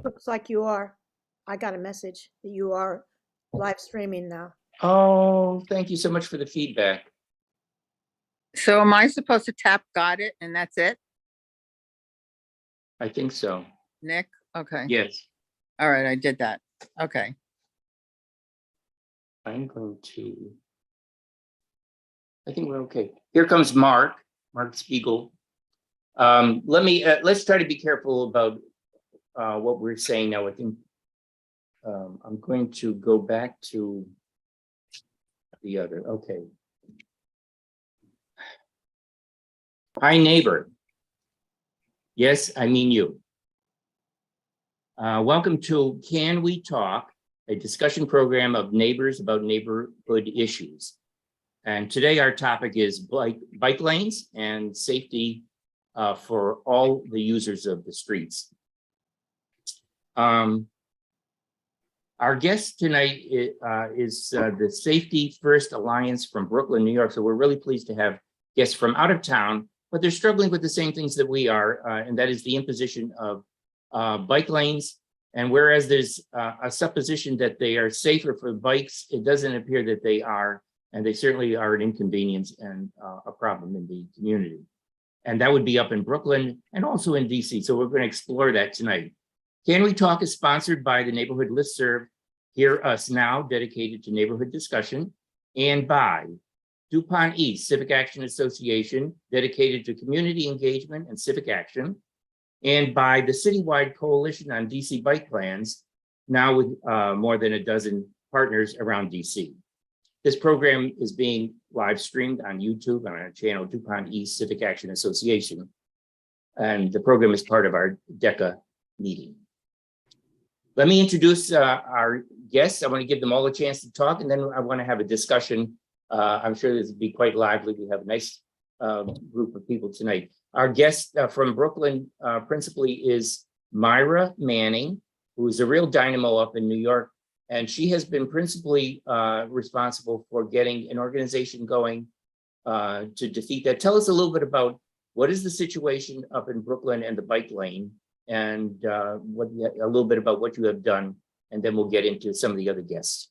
Looks like you are. I got a message that you are live streaming now. Oh, thank you so much for the feedback. So am I supposed to tap got it and that's it, I think so. Nick? Okay. Yes, All right, I did that. Okay. I'm going to. I think we're okay. Here comes Mark Spiegel. Let's try to be careful about what we're saying now. I think I'm going to go back to the other. Okay. Hi, neighbor. Yes, I mean you. Welcome to Can We Talk, a discussion program of neighbors about neighborhood issues. And today our topic is bike lanes and safety for all the users of the streets. Our guest tonight is the Safety First Alliance from Brooklyn, New York. So we're really pleased to have guests from out of town, but they're struggling with the same things that we are, and that is the imposition of bike lanes. And whereas there's a supposition that they are safer for bikes, it doesn't appear that they are, and they certainly are an inconvenience and a problem in the community. And that would be up in Brooklyn and also in DC. So we're going to explore that tonight. Can We Talk is sponsored by the Neighborhood Listserv, Hear Us Now, dedicated to neighborhood discussion, and by DuPont East Civic Action Association, dedicated to community engagement and civic action, and by the Citywide Coalition on DC Bike Plans, now with more than a dozen partners around DC. This program is being live streamed on YouTube on our channel DuPont East Civic Action Association. And the program is part of our DECAA meeting. Let me introduce our guests. I want to give them all a chance to talk, and then I want to have a discussion. I'm sure this will be quite lively. We have a nice group of people tonight. Our guest from Brooklyn principally is Myra Manning, who is a real dynamo up in New York. And she has been principally responsible for getting an organization going to defeat that. Tell us a little bit about what is the situation up in Brooklyn and the bike lane, and a little bit about what you have done, and then we'll get into some of the other guests.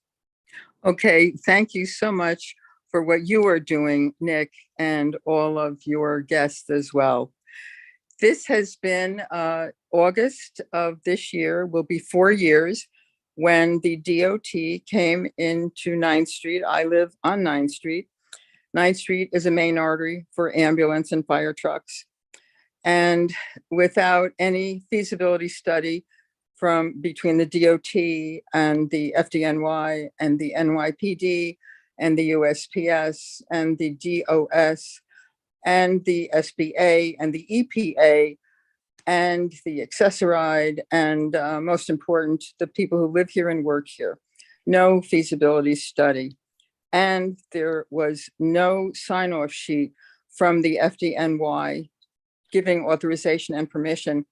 Okay, thank you so much for what you are doing, Nick, and all of your guests as well. This has been August of this year, will be 4 years, when the DOT came into 9th Street. I live on 9th Street. 9th Street is a main artery for ambulance and fire trucks. And without any feasibility study from between the DOT and the FDNY and the NYPD and the USPS and the DOS and the SBA and the EPA and the accessoride, and most important, the people who live here and work here. No feasibility study. And there was no sign-off sheet from the FDNY giving authorization and permission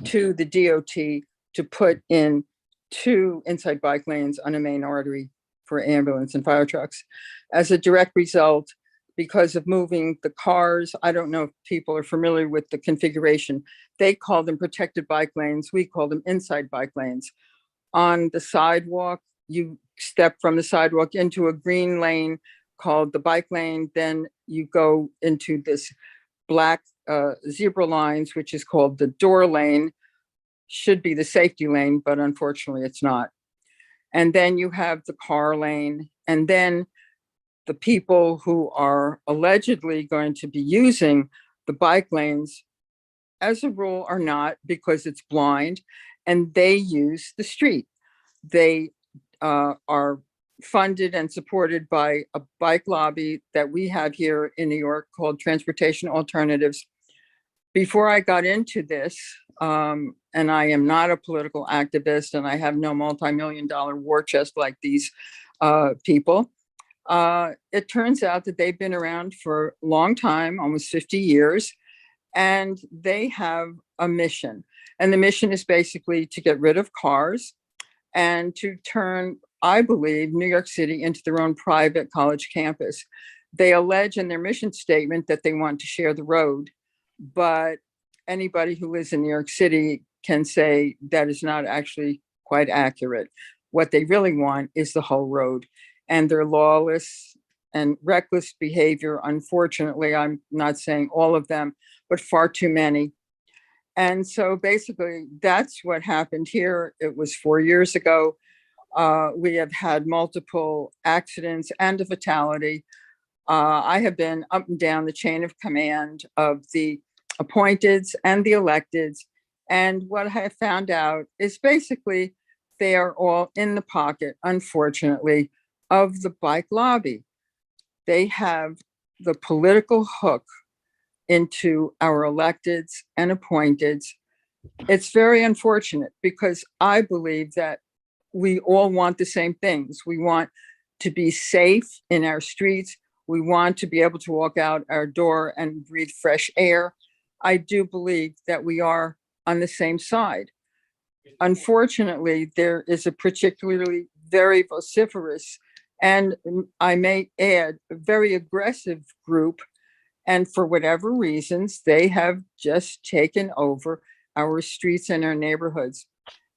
to the DOT to put in 2 inside bike lanes on a main artery for ambulance and fire trucks. As a direct result, because of moving the cars, I don't know if people are familiar with the configuration. They call them protected bike lanes. We call them inside bike lanes. On the sidewalk, you step from the sidewalk into a green lane called the bike lane. Then you go into this black zebra lines, which is called the door lane. Should be the safety lane, but unfortunately it's not. And then you have the car lane, and then the people who are allegedly going to be using the bike lanes, as a rule, are not, because it's blind, and they use the street. They are funded and supported by a bike lobby that we have here in New York called Transportation Alternatives. Before I got into this, and I am not a political activist, and I have no multi-million-dollar war chest like these people, it turns out that they've been around for a long time, almost 50 years, and they have a mission. And the mission is basically to get rid of cars and to turn, I believe, New York City into their own private college campus. They allege in their mission statement that they want to share the road, but anybody who lives in New York City can say that is not actually quite accurate. What they really want is the whole road, and their lawless and reckless behavior. Unfortunately, I'm not saying all of them, but far too many. And so basically, that's what happened here. It was 4 years ago. We have had multiple accidents and a fatality. I have been up and down the chain of command of the appointeds and the electeds. And what I have found out is basically they are all in the pocket, unfortunately, of the bike lobby. They have the political hook into our electeds and appointeds. It's very unfortunate because I believe that we all want the same things. We want to be safe in our streets. We want to be able to walk out our door and breathe fresh air. I do believe that we are on the same side. Unfortunately, there is a particularly very vociferous, and I may add, a very aggressive group. And for whatever reasons, they have just taken over our streets and our neighborhoods.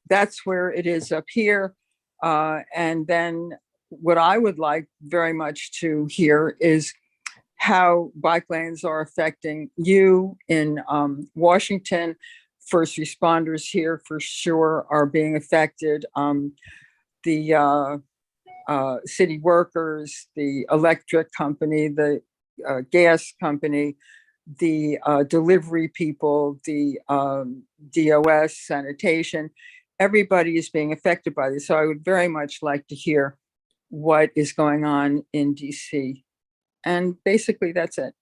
That's where it is up here. And then what I would like very much to hear is how bike lanes are affecting you in Washington. First responders here for sure are being affected. The city workers, the electric company, the gas company, the delivery people, the DOS, sanitation, everybody is being affected by this. So I would very much like to hear what is going on in DC. And basically that's it.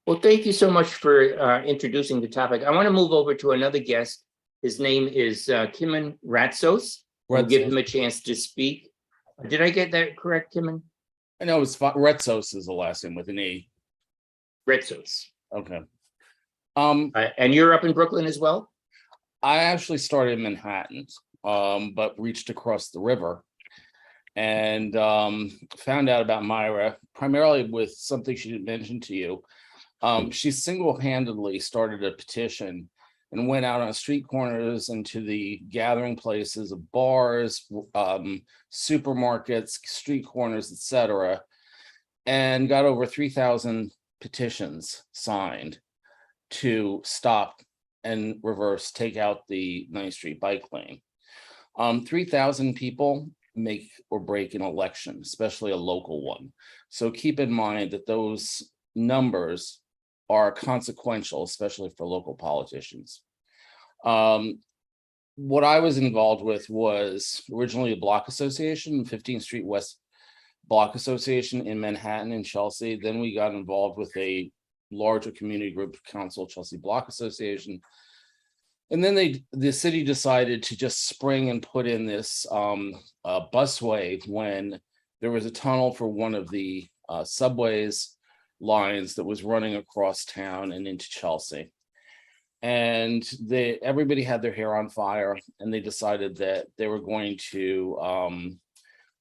Well, thank you so much for introducing the topic. I want to move over to another guest. His name is Kimon Ratsos. We'll give him a chance to speak. Did I get that correct, Kimon? I know it's Retsos is the last name with an E. Ratsos. Okay. And you're up in Brooklyn as well? I actually started in Manhattan, but reached across the river and found out about Myra primarily with something she mentioned to you. She single-handedly started a petition and went out on street corners and to the gathering places of bars, supermarkets, street corners, etc., and got over 3,000 petitions signed to stop and reverse, take out the 9th Street bike lane. 3,000 people make or break an election, especially a local one. So keep in mind that those numbers are consequential, especially for local politicians. What I was involved with was originally a block association, 15th Street West Block Association in Manhattan and Chelsea. Then we got involved with a larger community group council, Chelsea Block Association. And then the city decided to just spring and put in this busway when there was a tunnel for one of the subways lines that was running across town and into Chelsea. And everybody had their hair on fire, and they decided that they were going to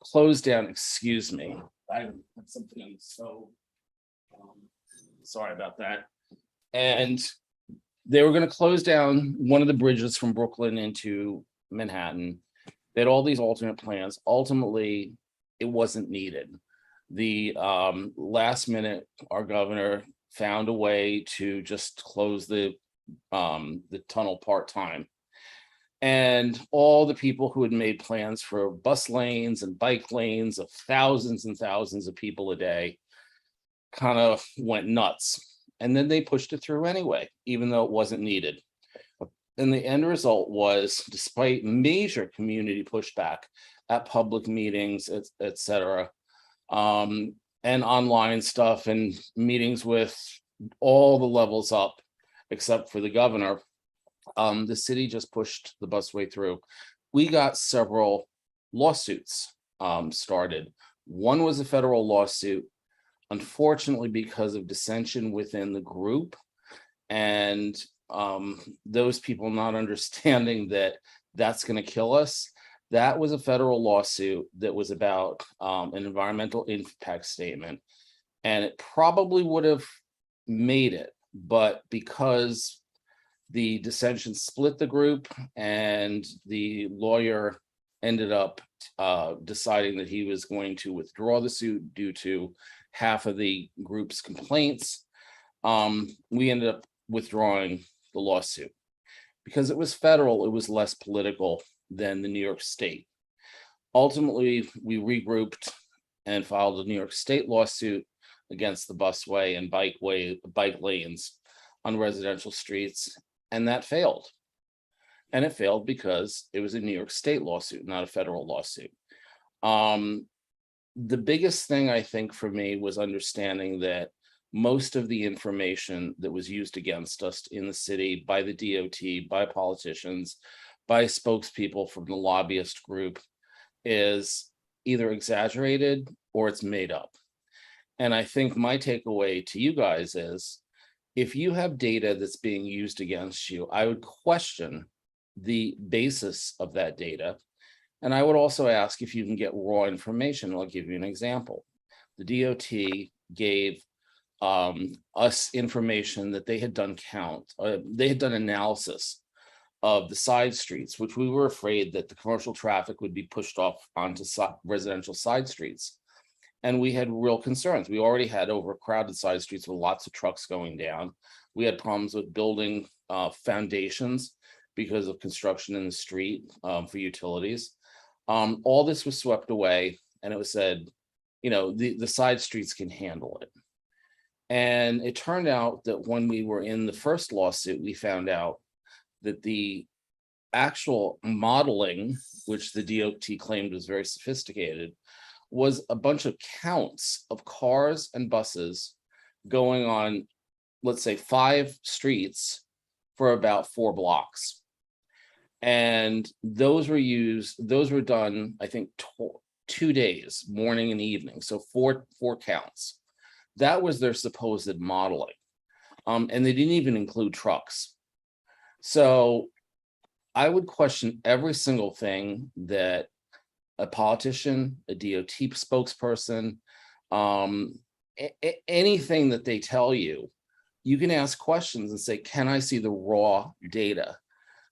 close down. Excuse me, I have something on the stove. Sorry about that. And they were going to close down one of the bridges from Brooklyn into Manhattan. They had all these alternate plans. Ultimately, it wasn't needed. The last minute, our governor found a way to just close the tunnel part-time. And all the people who had made plans for bus lanes and bike lanes of thousands and thousands of people a day kind of went nuts. And then they pushed it through anyway, even though it wasn't needed. And the end result was, despite major community pushback at public meetings, et cetera, and online stuff and meetings with all the levels up, except for the governor, the city just pushed the busway through. We got several lawsuits started. One was a federal lawsuit, unfortunately, because of dissension within the group and those people not understanding that that's going to kill us. That was a federal lawsuit that was about an environmental impact statement, and it probably would have made it, but because The dissension split the group, and the lawyer ended up deciding that he was going to withdraw the suit due to half of the group's complaints. We ended up withdrawing the lawsuit because it was federal. It was less political than the New York State. Ultimately, we regrouped and filed a New York State lawsuit against the busway and bike lanes on residential streets, and that failed. And it failed because it was a New York State lawsuit, not a federal lawsuit. The biggest thing I think for me was understanding that most of the information that was used against us in the city by the DOT, by politicians, by spokespeople from the lobbyist group is either exaggerated or it's made up. And I think my takeaway to you guys is, if you have data that's being used against you, I would question the basis of that data. And I would also ask if you can get raw information. I'll give you an example. The DOT gave us information that they had done they had done analysis of the side streets, which we were afraid that the commercial traffic would be pushed off onto residential side streets. And we had real concerns. We already had overcrowded side streets with lots of trucks going down. We had problems with building foundations because of construction in the street for utilities. All this was swept away, and it was said, the side streets can handle it. And it turned out that when we were in the first lawsuit, we found out that the actual modeling, which the DOT claimed was very sophisticated, was a bunch of counts of cars and buses going on, let's say, 5 streets for about 4 blocks. And those were done, I think, 2 days, morning and evening. So four counts. That was their supposed modeling. And they didn't even include trucks. So I would question every single thing that a politician, a DOT spokesperson, anything that they tell you, you can ask questions and say, can I see the raw data?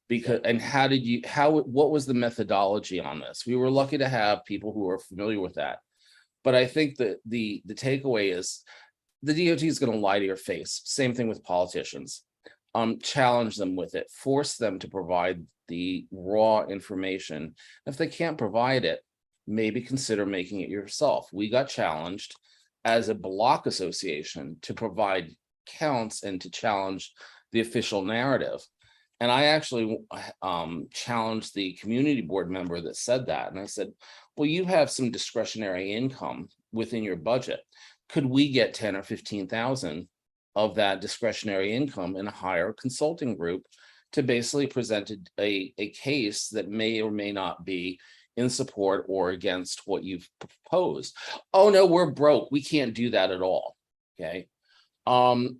And what was the methodology on this? We were lucky to have people who are familiar with that. But I think that the takeaway is the DOT is going to lie to your face. Same thing with politicians. Challenge them with it, force them to provide the raw information. If they can't provide it, maybe consider making it yourself. We got challenged as a block association to provide counts and to challenge the official narrative. And I actually challenged the community board member that said that. And I said, well, you have some discretionary income within your budget. Could we get 10 or 15,000 of that discretionary income and hire a consulting group to basically present a case that may or may not be in support or against what you've proposed? Oh, no, we're broke. We can't do that at all. Okay.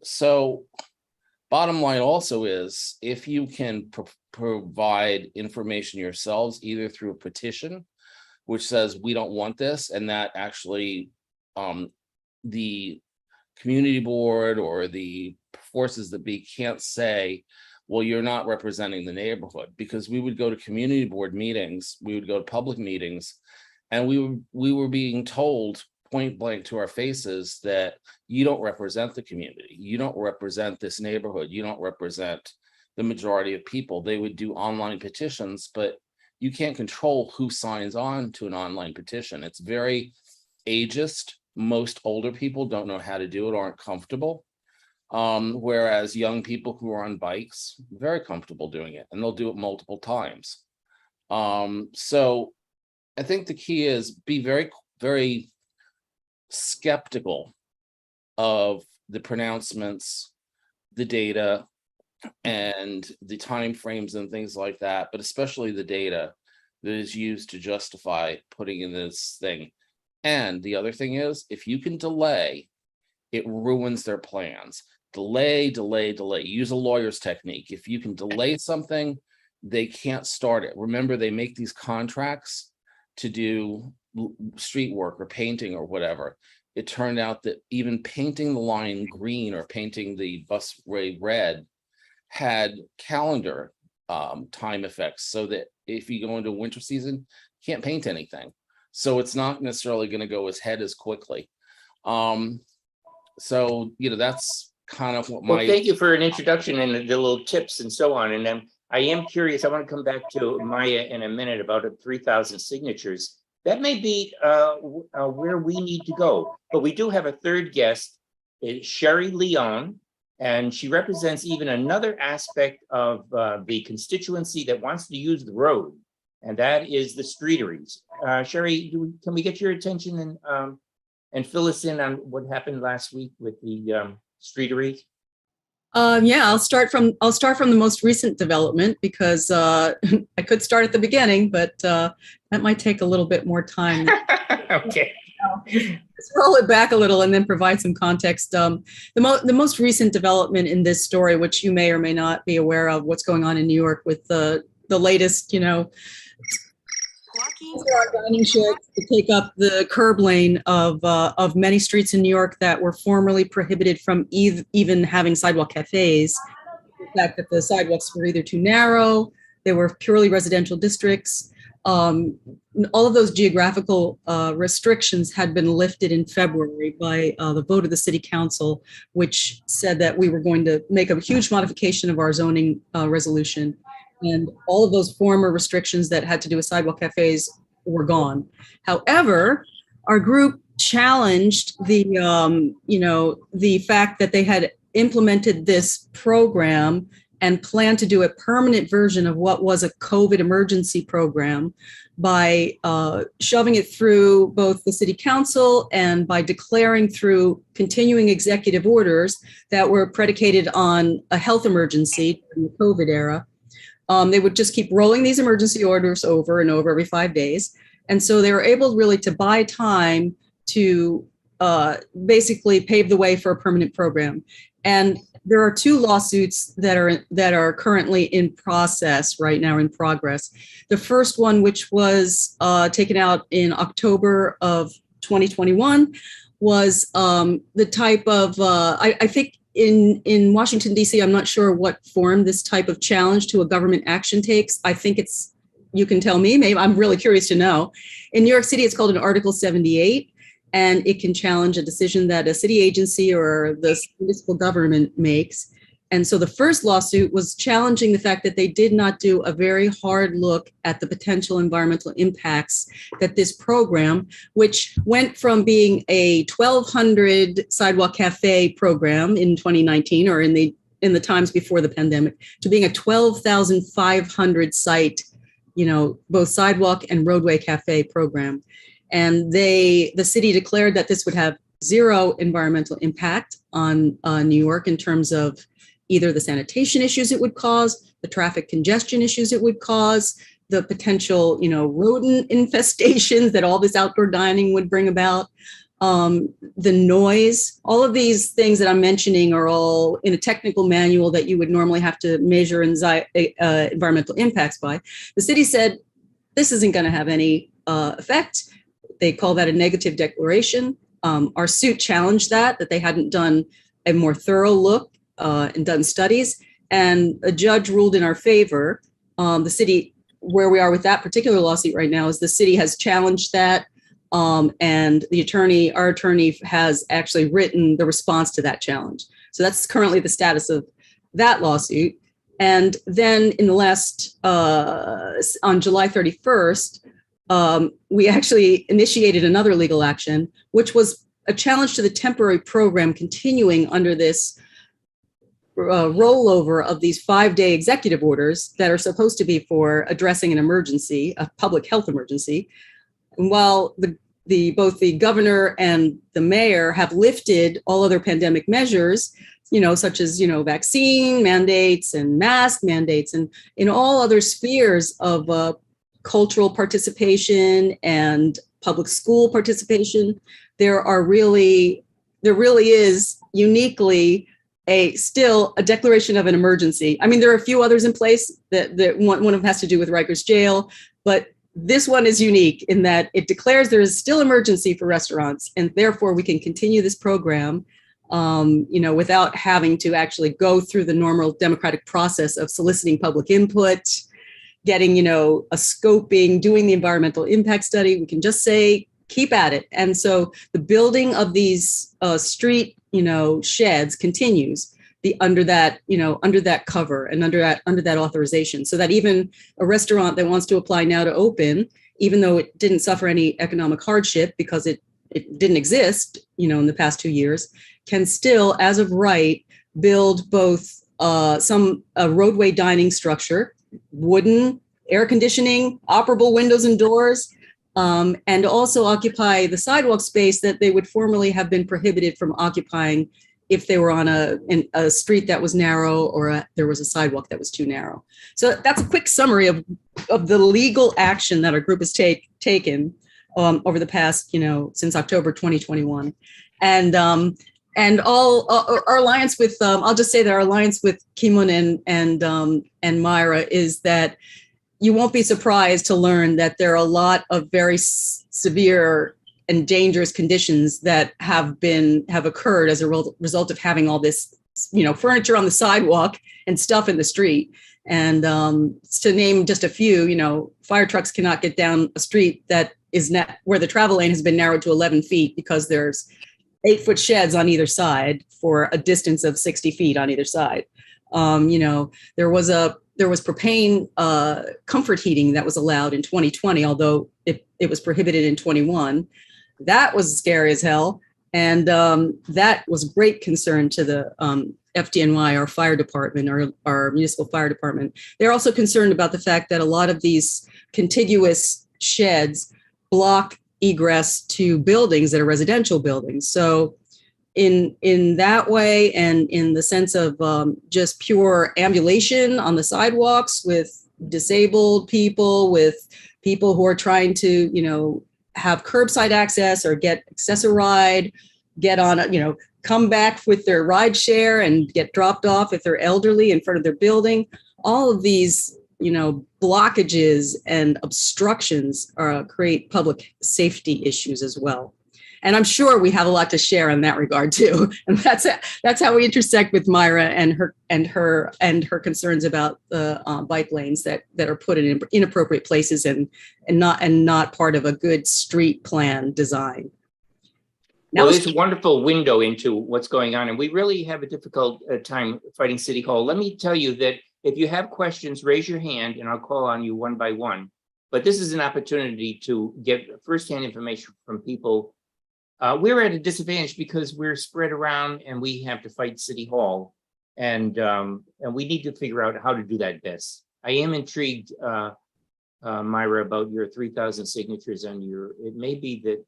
So bottom line also is, if you can provide information yourselves, either through a petition, which says we don't want this, and that actually the community board or the forces that be can't say, well, you're not representing the neighborhood, because we would go to community board meetings, we would go to public meetings, and we were being told point blank to our faces that you don't represent the community, you don't represent this neighborhood, you don't represent the majority of people. They would do online petitions, but you can't control who signs on to an online petition. It's very ageist. Most older people don't know how to do it, aren't comfortable. Whereas young people who are on bikes, very comfortable doing it, and they'll do it multiple times. So I think the key is be very, very skeptical of the pronouncements, the data, and the timeframes and things like that, but especially the data that is used to justify putting in this thing. And the other thing is, if you can delay, it ruins their plans. Delay, delay, delay. Use a lawyer's technique. If you can delay something, they can't start it. Remember, they make these contracts to do street work or painting or whatever. It turned out that even painting the line green or painting the busway red had calendar time effects, so that if you go into winter season, you can't paint anything. So it's not necessarily going to go ahead as quickly. So, that's kind of what Well, my, thank you for an introduction and the little tips and so on. And then I am curious, I want to come back to Maya in a minute about 3,000 signatures. That may be where we need to go. But we do have a third guest, Sherry Leon, and she represents even another aspect of the constituency that wants to use the road, and that is the streeteries. Sherry, can we get your attention and fill us in on what happened last week with the streeteries? Yeah, I'll start from the most recent development, because I could start at the beginning, but that might take a little bit more time. Okay. Let's roll it back a little and then provide some context. The most recent development in this story, which you may or may not be aware of, what's going on in New York with the latest, dining sheds to take up the curb lane of many streets in New York that were formerly prohibited from even having sidewalk cafes. The fact that the sidewalks were either too narrow, they were purely residential districts. All of those geographical restrictions had been lifted in February by the vote of the city council, which said that we were going to make a huge modification of our zoning resolution. And all of those former restrictions that had to do with sidewalk cafes were gone. However, our group challenged the fact that they had implemented this program and planned to do a permanent version of what was a COVID emergency program by shoving it through both the city council and by declaring through continuing executive orders that were predicated on a health emergency in the COVID era. They would just keep rolling these emergency orders over and over every 5 days. And so they were able really to buy time to basically pave the way for a permanent program. And there are 2 lawsuits that are currently in process right now, in progress. The first one, which was taken out in October of 2021, was the type of, I think, in Washington, D.C., I'm not sure what form this type of challenge to a government action takes. I think it's, you can tell me, maybe I'm really curious to know. In New York City, it's called an Article 78, and it can challenge a decision that a city agency or the municipal government makes. And so the first lawsuit was challenging the fact that they did not do a very hard look at the potential environmental impacts that this program, which went from being a 1,200 sidewalk cafe program in 2019 or in the times before the pandemic, to being a 12,500 site, both sidewalk and roadway cafe program. And the city declared that this would have 0 environmental impact on New York in terms of either the sanitation issues it would cause, the traffic congestion issues it would cause, the potential, rodent infestations that all this outdoor dining would bring about, the noise. All of these things that I'm mentioning are all in a technical manual that you would normally have to measure environmental impacts by. The city said, this isn't going to have any effect. They call that a negative declaration. Our suit challenged that they hadn't done a more thorough look and done studies, and a judge ruled in our favor. The city, where we are with that particular lawsuit right now, is the city has challenged that, and our attorney has actually written the response to that challenge. So that's currently the status of that lawsuit. And then in the last, on July 31st, we actually initiated another legal action, which was a challenge to the temporary program continuing under this rollover of these 5-day executive orders that are supposed to be for addressing an emergency, a public health emergency. And while both the governor and the mayor have lifted all other pandemic measures, such as, vaccine mandates and mask mandates, and in all other spheres of cultural participation and public school participation, there really is uniquely still a declaration of an emergency. I mean, there are a few others in place that one of them has to do with Rikers Jail, but this one is unique in that it declares there is still emergency for restaurants, and therefore we can continue this program without having to actually go through the normal democratic process of soliciting public input, getting, a scoping, doing the environmental impact study. We can just say, keep at it. And so the building of these street, sheds continues under that cover and under that authorization, so that even a restaurant that wants to apply now to open, even though it didn't suffer any economic hardship because it didn't exist, in the past 2 years, can still, as of right, build both some roadway dining structure, wooden, air conditioning, operable windows and doors, and also occupy the sidewalk space that they would formerly have been prohibited from occupying if they were on a street that was narrow, or there was a sidewalk that was too narrow. So that's a quick summary of the legal action that our group has taken over the past, since October 2021. And our alliance with, I'll just say that our alliance with Kimun and Myra is that you won't be surprised to learn that there are a lot of very severe and dangerous conditions that have occurred as a result of having all this, furniture on the sidewalk and stuff in the street. And to name just a few, fire trucks cannot get down a street that is where the travel lane has been narrowed to 11 feet because there's 8-foot sheds on either side for a distance of 60 feet on either side. There was propane comfort heating that was allowed in 2020, although it was prohibited in 21. That was scary as hell. And that was great concern to the FDNY, our fire department, our municipal fire department. They're also concerned about the fact that a lot of these contiguous sheds block egress to buildings that are residential buildings. So in that way, and in the sense of just pure ambulation on the sidewalks with disabled people, with people who are trying to, have curbside access or get accessoride, get on, come back with their ride share and get dropped off if they're elderly in front of their building. All of these, blockages and obstructions create public safety issues as well. And I'm sure we have a lot to share in that regard too. And that's how we intersect with Myra and her concerns about the bike lanes that are put in inappropriate places and not part of a good street plan design. Now, well, it's a wonderful window into what's going on, and we really have a difficult time fighting City Hall. Let me tell you that if you have questions, raise your hand and I'll call on you one by one. But this is an opportunity to get firsthand information from people. We're at a disadvantage because we're spread around and we have to fight City Hall, and we need to figure out how to do that best. I am intrigued, Myra, about your 3,000 signatures on it may be that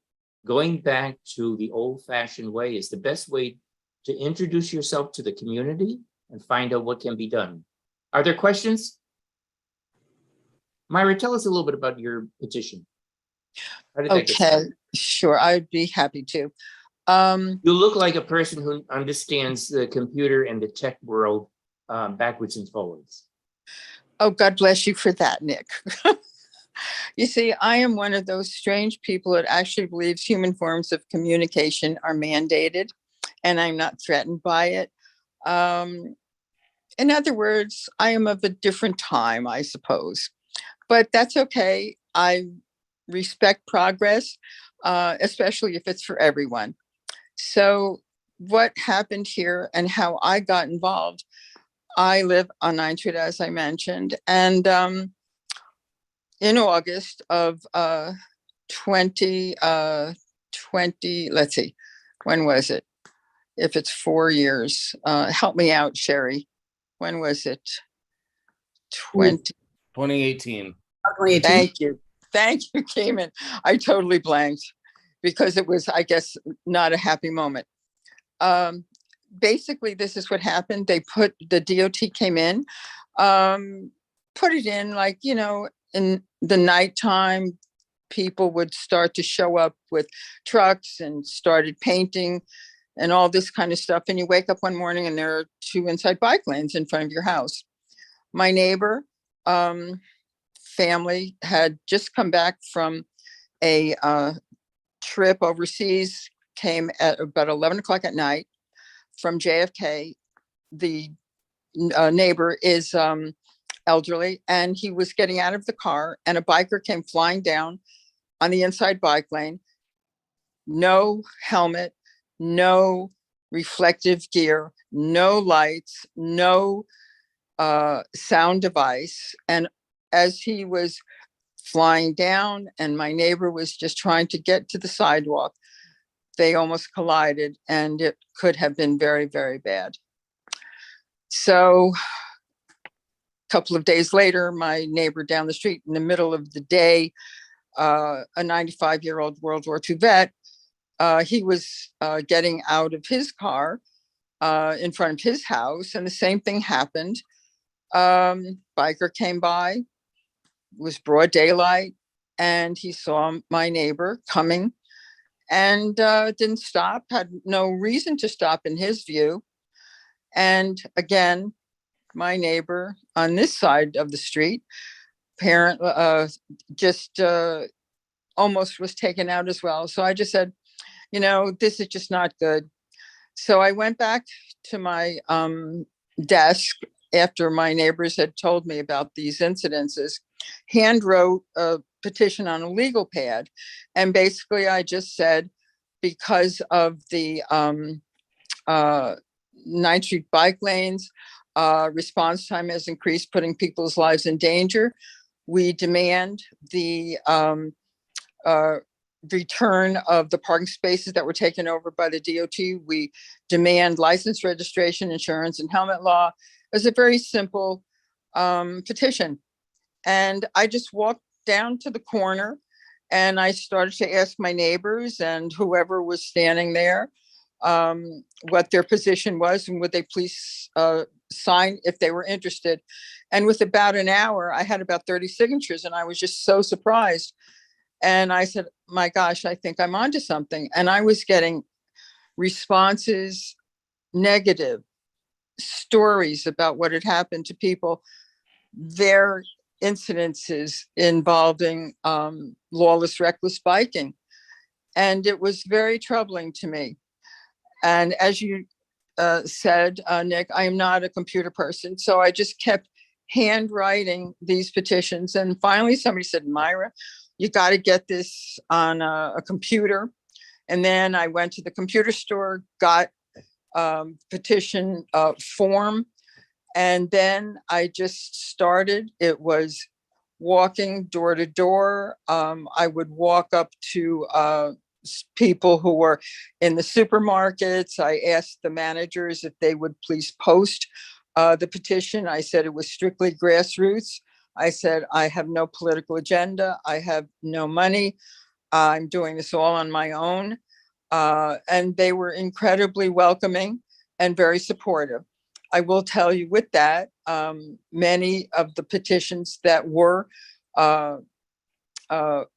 going back to the old-fashioned way is the best way to introduce yourself to the community and find out what can be done. Are there questions? Myra, tell us a little bit about your petition. How did that get started? Okay, sure, I'd be happy to. You look like a person who understands the computer and the tech world backwards and forwards. Oh, God bless you for that, Nick. You see, I am one of those strange people that actually believes human forms of communication are mandated, and I'm not threatened by it. In other words, I am of a different time, I suppose, but that's okay. I respect progress, especially if it's for everyone. So what happened here and how I got involved, I live on 9th Street, as I mentioned, and in August of 2020, let's see, when was it? If it's 4 years, help me out, Sherry. When was it? 2018. 2018. Thank you, Cayman. I totally blanked because it was, I guess, not a happy moment. Basically, this is what happened. The DOT came in, put it in like, in the nighttime, people would start to show up with trucks and started painting and all this kind of stuff. And you wake up one morning and there are 2 inside bike lanes in front of your house. My neighbor family had just come back from a trip overseas, came at about 11 o'clock at night. from JFK. The neighbor is elderly, and he was getting out of the car, and a biker came flying down on the inside bike lane. No helmet, no reflective gear, no lights, no sound device. And as he was flying down and my neighbor was just trying to get to the sidewalk, they almost collided, and it could have been very, very bad. So a couple of days later, my neighbor down the street in the middle of the day, a 95-year-old World War II vet, he was getting out of his car in front of his house, and the same thing happened. Biker came by, it was broad daylight, and he saw my neighbor coming and didn't stop, had no reason to stop in his view. And again, my neighbor on this side of the street, just almost was taken out as well. So I just said, this is just not good. So I went back to my desk after my neighbors had told me about these incidences, hand wrote a petition on a legal pad. And basically I just said, because of the 9th Street bike lanes, response time has increased, putting people's lives in danger. We demand the return of the parking spaces that were taken over by the DOT. We demand license, registration, insurance, and helmet law. It was a very simple petition. And I just walked down to the corner and I started to ask my neighbors and whoever was standing there what their position was and would they please sign if they were interested. And with about an hour, I had about 30 signatures, and I was just so surprised. And I said, my gosh, I think I'm onto something. And I was getting responses, negative stories about what had happened to people, their incidences involving lawless, reckless biking. And it was very troubling to me. And as you said, Nick, I am not a computer person. So I just kept handwriting these petitions. And finally, somebody said, Myra, you got to get this on a computer. And then I went to the computer store, got petition form. And then I just started. It was walking door to door. I would walk up to people who were in the supermarkets. I asked the managers if they would please post the petition. I said it was strictly grassroots. I said, I have no political agenda. I have no money. I'm doing this all on my own. And they were incredibly welcoming and very supportive. I will tell you with that, many of the petitions that were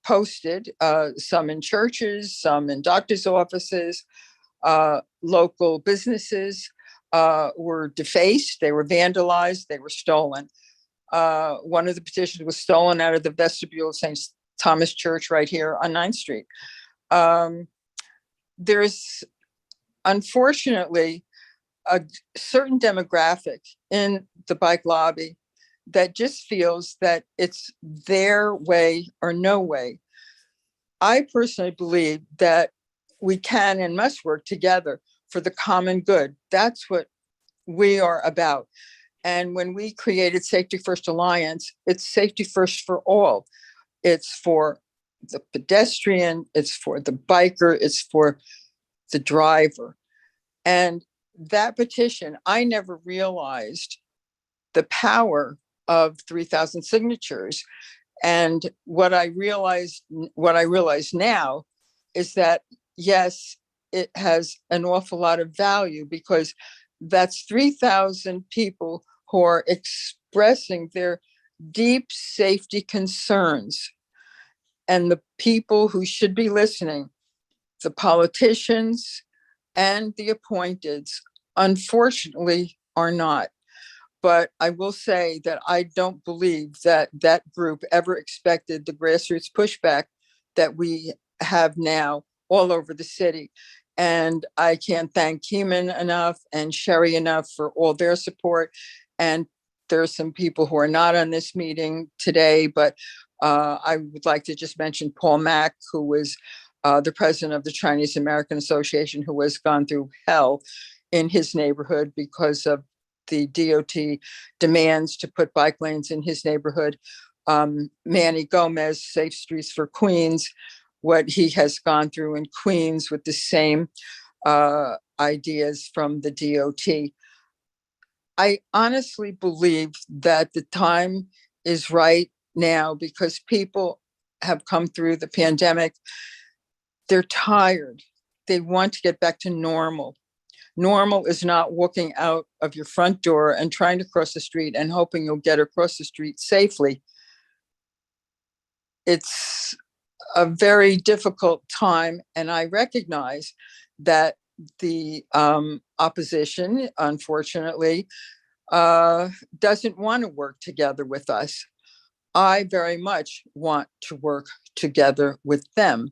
posted, some in churches, some in doctors' offices, local businesses were defaced, they were vandalized, they were stolen. One of the petitions was stolen out of the vestibule of St. Thomas Church right here on 9th Street. There's unfortunately a certain demographic in the bike lobby that just feels that it's their way or no way. I personally believe that we can and must work together for the common good. That's what we are about. And when we created Safety First Alliance, it's safety first for all. It's for the pedestrian, it's for the biker, it's for the driver. And that petition, I never realized the power of 3,000 signatures. And what I realize now is that, yes, it has an awful lot of value because that's 3,000 people who are expressing their deep safety concerns. And the people who should be listening, the politicians and the appointeds, unfortunately, are not. But I will say that I don't believe that that group ever expected the grassroots pushback that we have now all over the city. And I can't thank Keeman enough and Sherry enough for all their support. And there's some people who are not on this meeting today, but I would like to just mention Paul Mack, who was the president of the Chinese American Association, who has gone through hell in his neighborhood because of the DOT demands to put bike lanes in his neighborhood. Manny Gomez, Safe Streets for Queens, what he has gone through in Queens with the same ideas from the DOT. I honestly believe that the time is right now because people have come through the pandemic. They're tired. They want to get back to normal. Normal is not walking out of your front door and trying to cross the street and hoping you'll get across the street safely. It's a very difficult time, and I recognize that the opposition, unfortunately, doesn't want to work together with us. I very much want to work together with them.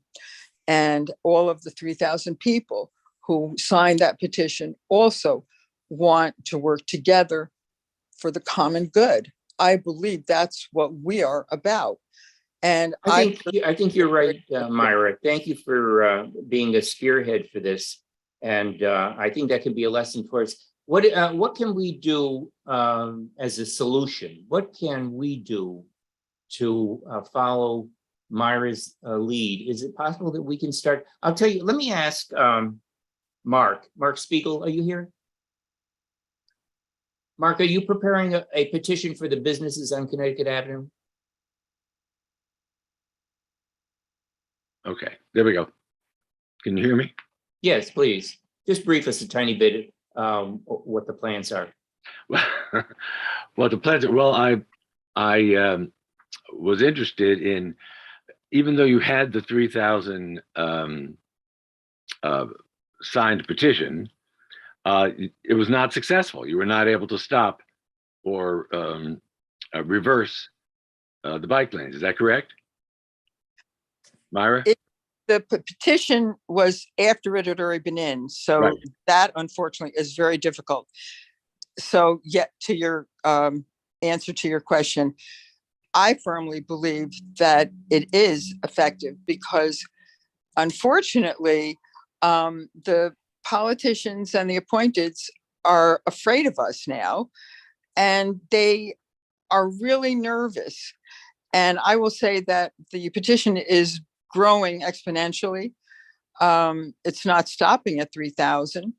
And all of the 3,000 people who signed that petition also want to work together for the common good. I believe that's what we are about. And I think you're right, Myra. Thank you for being a spearhead for this. And I think that can be a lesson for us. What can we do as a solution? What can we do to follow Myra's lead? Is it possible that we can start? I'll tell you, let me ask Mark Spiegel, are you here? Mark, are you preparing a petition for the businesses on Connecticut Avenue? Okay, there we go. Can you hear me? Yes, please. Just brief us a tiny bit what the plans are. Well, the plans. Well, I was interested in, even though you had the 3,000 signed petition, it was not successful. You were not able to stop or reverse the bike lanes. Is that correct, Myra? The petition was after it had already been in. So Right. That unfortunately is very difficult. So yet to your answer to your question, I firmly believe that it is effective because unfortunately, the politicians and the appointeds are afraid of us now, and they are really nervous. And I will say that the petition is growing exponentially. It's not stopping at 3,000.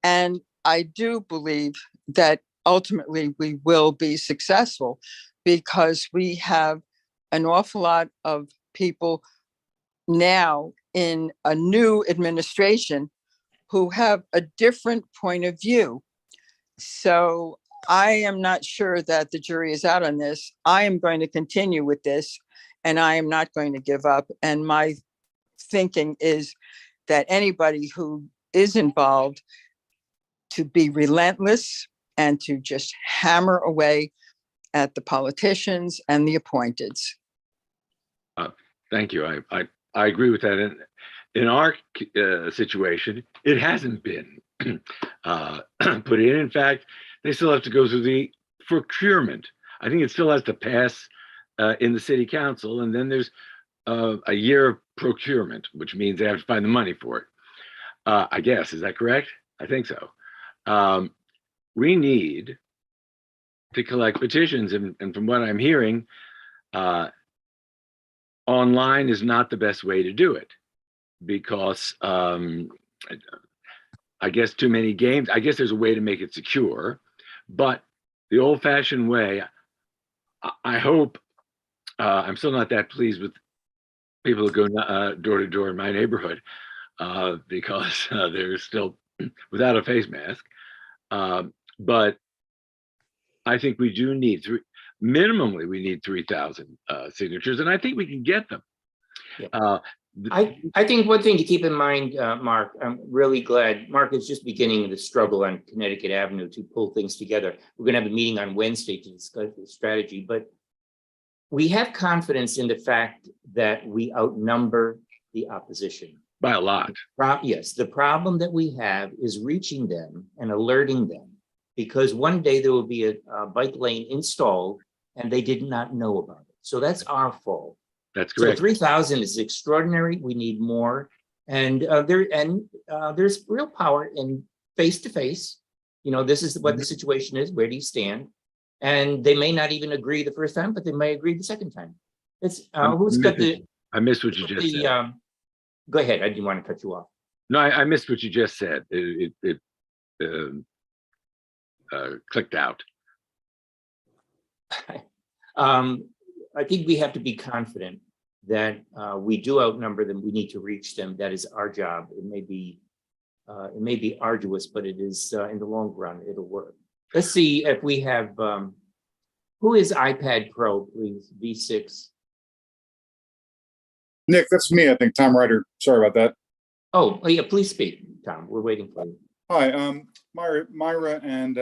And I do believe that ultimately we will be successful because we have an awful lot of people now in a new administration who have a different point of view. So I am not sure that the jury is out on this. I am going to continue with this and I am not going to give up. And my thinking is that anybody who is involved to be relentless and to just hammer away at the politicians and the appointeds. Thank you. I agree with that. In our situation, it hasn't been put in. In fact, they still have to go through the procurement. I think it still has to pass in the city council, and then there's a year of procurement, which means they have to find the money for it. I guess, is that correct? I think so. We need to collect petitions, and from what I'm hearing, online is not the best way to do it because I guess too many games. I guess there's a way to make it secure, but the old-fashioned way, I hope, I'm still not that pleased with people who go door to door in my neighborhood because they're still without a face mask. But I think we do need minimally we need 3,000 signatures, and I think we can get them. Yeah. I think one thing to keep in mind, Mark, I'm really glad Mark is just beginning the struggle on Connecticut Avenue to pull things together. We're going to have a meeting on Wednesday to discuss the strategy, but we have confidence in the fact that we outnumber the opposition. By a lot. Yes, the problem that we have is reaching them and alerting them, because one day there will be a bike lane installed and they did not know about it. So that's our fault. That's So correct. 3,000 is extraordinary. We need more. And there's real power in face to face. You know, this is what the situation is. Where do you stand? And they may not even agree the first time, but they may agree the second time. It's who's got the I missed what you just said. Go ahead. I didn't want to cut you off. No, I missed what you just said. It clicked out. I think we have to be confident that we do outnumber them. We need to reach them. That is our job. It may be arduous, but it is in the long run, it'll work. Let's see if we have who is iPad Pro, please, V6. Nick, that's me, I think. Tom Ryder. Sorry about that. Oh, yeah, please speak, Tom. We're waiting for you. Hi, Myra and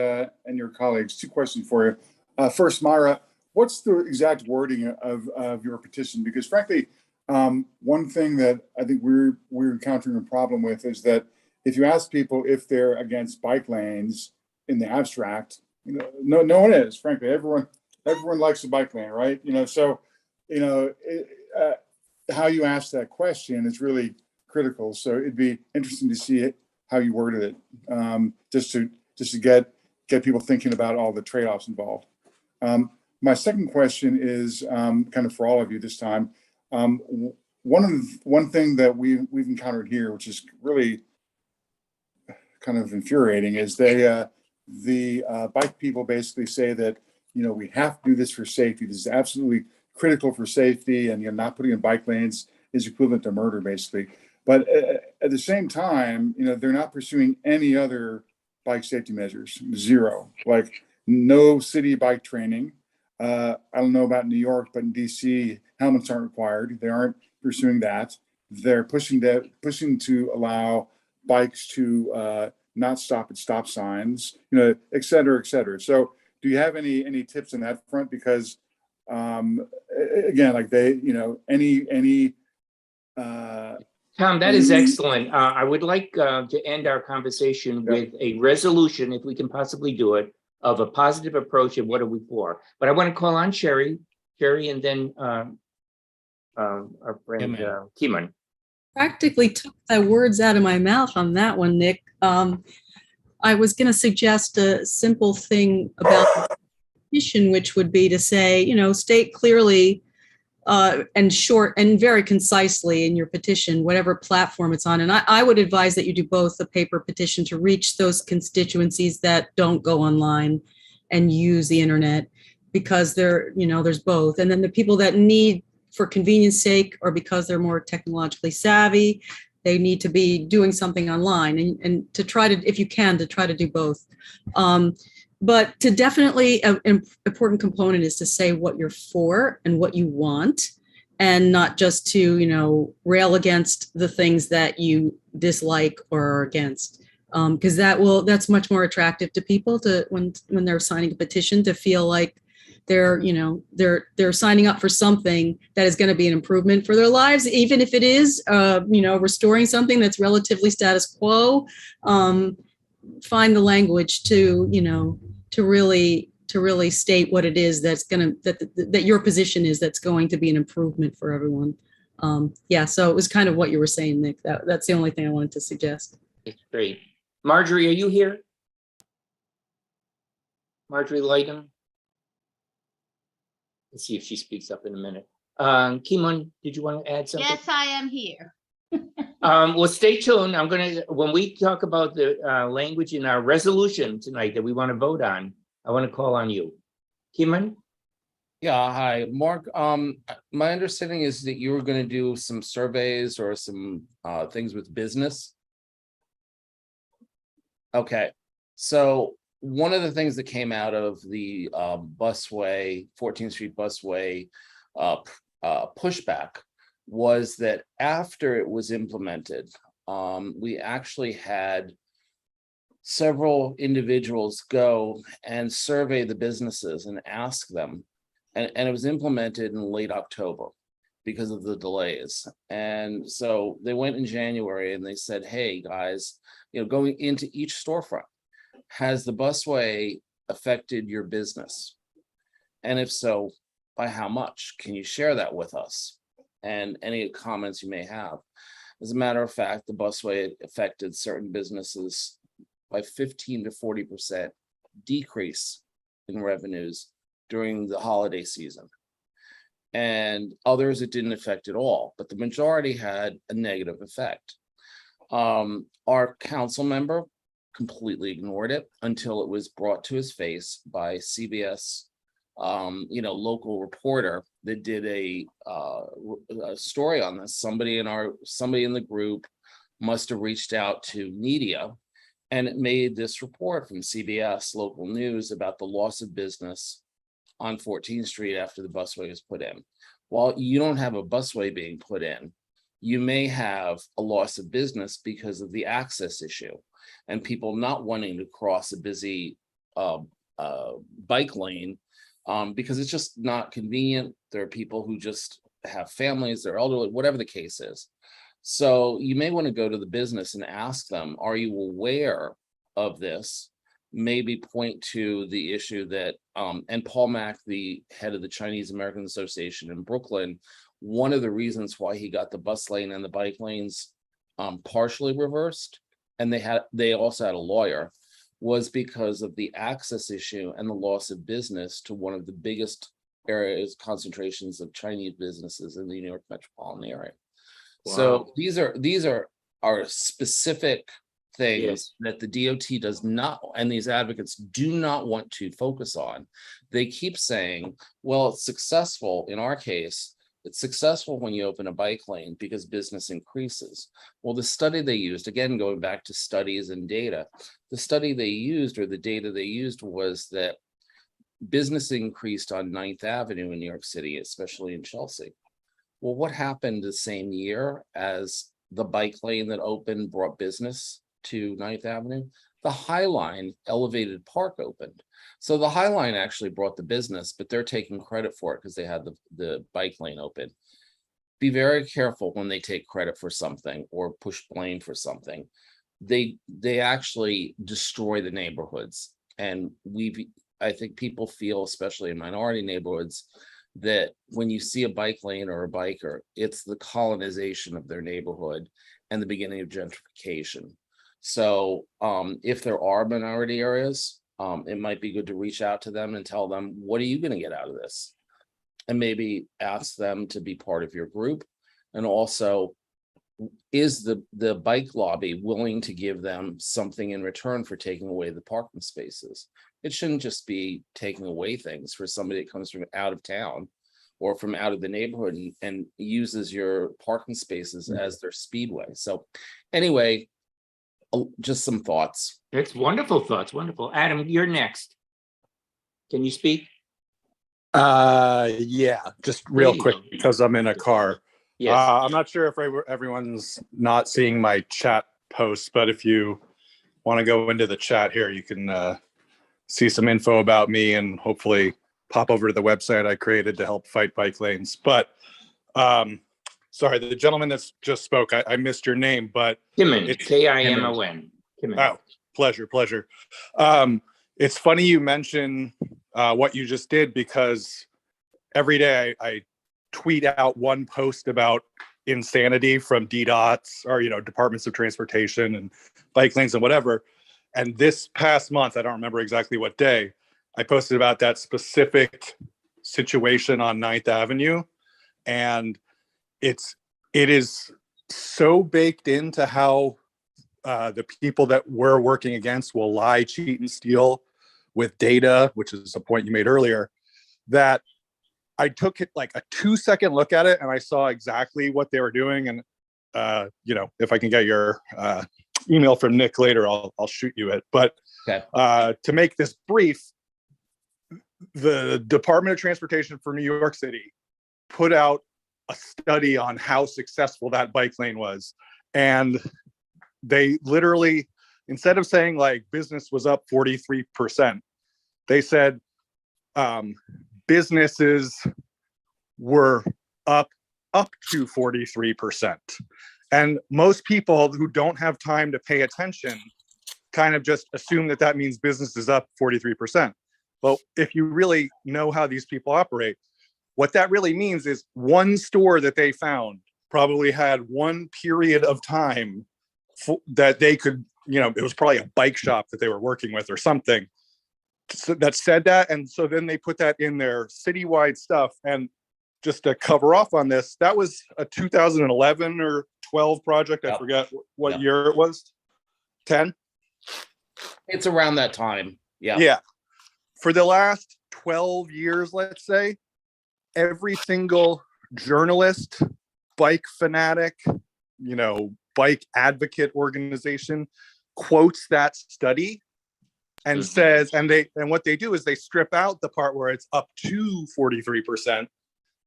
your colleagues. Two questions for you. First, Myra, what's the exact wording of your petition? Because frankly, one thing that I think we're encountering a problem with is that if you ask people if they're against bike lanes in the abstract, you know, no one is. Frankly, everyone likes the bike lane, right? You know, so you know. How you ask that question is really critical. So it'd be interesting to see it, how you worded it, just to get people thinking about all the trade-offs involved. My second question is kind of for all of you this time. One thing that we've encountered here, which is really kind of infuriating, is the bike people basically say that, you know, we have to do this for safety. This is absolutely critical for safety, and you're not putting in bike lanes is equivalent to murder, basically. But at the same time, you know, they're not pursuing any other bike safety measures. Zero, like no city bike training. I don't know about New York, but in DC, helmets aren't required. They aren't pursuing that. They're pushing to allow bikes to not stop at stop signs, you know, et cetera, et cetera. So, do you have any tips on that front? Because again, like they, you know, any Tom, that is excellent. I would like to end our conversation with a resolution, if we can possibly do it, of a positive approach and what are we for. But I want to call on Sherry, and then our friend Keeman. Practically took the words out of my mouth on that one, Nick. I was going to suggest a simple thing about the petition, which would be to say, you know, state clearly and short and very concisely in your petition, whatever platform it's on. And I would advise that you do both a paper petition to reach those constituencies that don't go online and use the internet, because there's both. And then the people that need, for convenience sake, or because they're more technologically savvy, they need to be doing something online, and to try to, if you can, to try to do both. But to definitely, an important component is to say what you're for and what you want, and not just to, you know, rail against the things that you dislike or are against. Because that's much more attractive to people to when they're signing a petition, to feel like they're signing up for something that is going to be an improvement for their lives, even if it is, restoring something that's relatively status quo. Find the language to really state what it is that your position is, that's going to be an improvement for everyone. So it was kind of what you were saying, Nick. That's the only thing I wanted to suggest. It's great. Marjorie, are you here? Marjorie Lighton? Let's see if she speaks up in a minute. Keeman, did you want to add something? Yes, I am here. Well, stay tuned. When we talk about the language in our resolution tonight that we want to vote on, I want to call on you. Keeman? Yeah, hi, Mark. My understanding is that you were going to do some surveys or some things with business. Okay, so one of the things that came out of the busway, 14th Street busway pushback was that after it was implemented, we actually had several individuals go and survey the businesses and ask them, and it was implemented in late October. because of the delays. And so they went in January and they said, hey, guys, going into each storefront, has the busway affected your business? And if so, by how much? Can you share that with us? And any comments you may have. As a matter of fact, the busway affected certain businesses by 15 to 40% decrease in revenues during the holiday season. And others it didn't affect at all, but the majority had a negative effect. Our council member completely ignored it until it was brought to his face by CBS, local reporter that did a story on this. Somebody in the group must have reached out to media, and it made this report from CBS local news about the loss of business on 14th Street after the busway was put in. While you don't have a busway being put in, you may have a loss of business because of the access issue and people not wanting to cross a busy bike lane because it's just not convenient. There are people who just have families, they're elderly, whatever the case is. So you may want to go to the business and ask them, are you aware of this? Maybe point to the issue that, and Paul Mack, the head of the Chinese American Association in Brooklyn, one of the reasons why he got the bus lane and the bike lanes partially reversed, and they also had a lawyer, was because of the access issue and the loss of business to one of the biggest areas, concentrations of Chinese businesses in the New York metropolitan area. Wow. So these are specific things Yes. that the DOT does not, and these advocates do not want to focus on. They keep saying, well, it's successful in our case. It's successful when you open a bike lane because business increases. Well, the study they used, again, going back to studies and data, the study they used, or the data they used, was that business increased on 9th Avenue in New York City, especially in Chelsea. Well, what happened the same year as the bike lane that opened brought business to 9th Avenue? The High Line elevated park opened. So the High Line actually brought the business, but they're taking credit for it because they had the bike lane open. Be very careful when they take credit for something or push blame for something. They actually destroy the neighborhoods. And I think people feel, especially in minority neighborhoods, that when you see a bike lane or a biker, it's the colonization of their neighborhood and the beginning of gentrification. So if there are minority areas, it might be good to reach out to them and tell them, what are you going to get out of this? And maybe ask them to be part of your group. And also, is the bike lobby willing to give them something in return for taking away the parking spaces? It shouldn't just be taking away things for somebody that comes from out of town or from out of the neighborhood and uses your parking spaces as their speedway. So anyway, just some thoughts. That's wonderful thoughts. Wonderful. Adam, you're next. Can you speak? Yeah, just real There you quick go. because I'm in a car. Yes. I'm not sure if everyone's not seeing my chat posts, but if you want to go into the chat here, you can see some info about me and hopefully pop over to the website I created to help fight bike lanes. But sorry, the gentleman that's just spoke, I missed your name, but Kimon, it's Kimon. Kimon. Oh, pleasure. It's funny you mention what you just did, because every day I tweet out one post about insanity from DDOTs or, departments of transportation and bike lanes and whatever. And this past month, I don't remember exactly what day, I posted about that specific situation on 9th Avenue. And it is so baked into how the people that we're working against will lie, cheat, and steal with data, which is a point you made earlier, that I took it like a 2-second look at it and I saw exactly what they were doing. And, if I can get your email from Nick later, I'll shoot you it. But Okay. To make this brief, the Department of Transportation for New York City put out a study on how successful that bike lane was. And they literally, instead of saying like business was up 43%, they said businesses were up up to 43%. And most people who don't have time to pay attention kind of just assume that that means business is up 43%. Well, if you really know how these people operate, what that really means is one store that they found probably had one period of time that they could, it was probably a bike shop that they were working with or something that said that. And so then they put that in their citywide stuff. And just to cover off on this, that was a 2011 or 12 project. I forget what year it was. 10? It's around that time. Yeah. Yeah. For the last 12 years, let's say, every single journalist, bike fanatic, bike advocate organization quotes that study and says, and what they do is they strip out the part where it's up to 43%.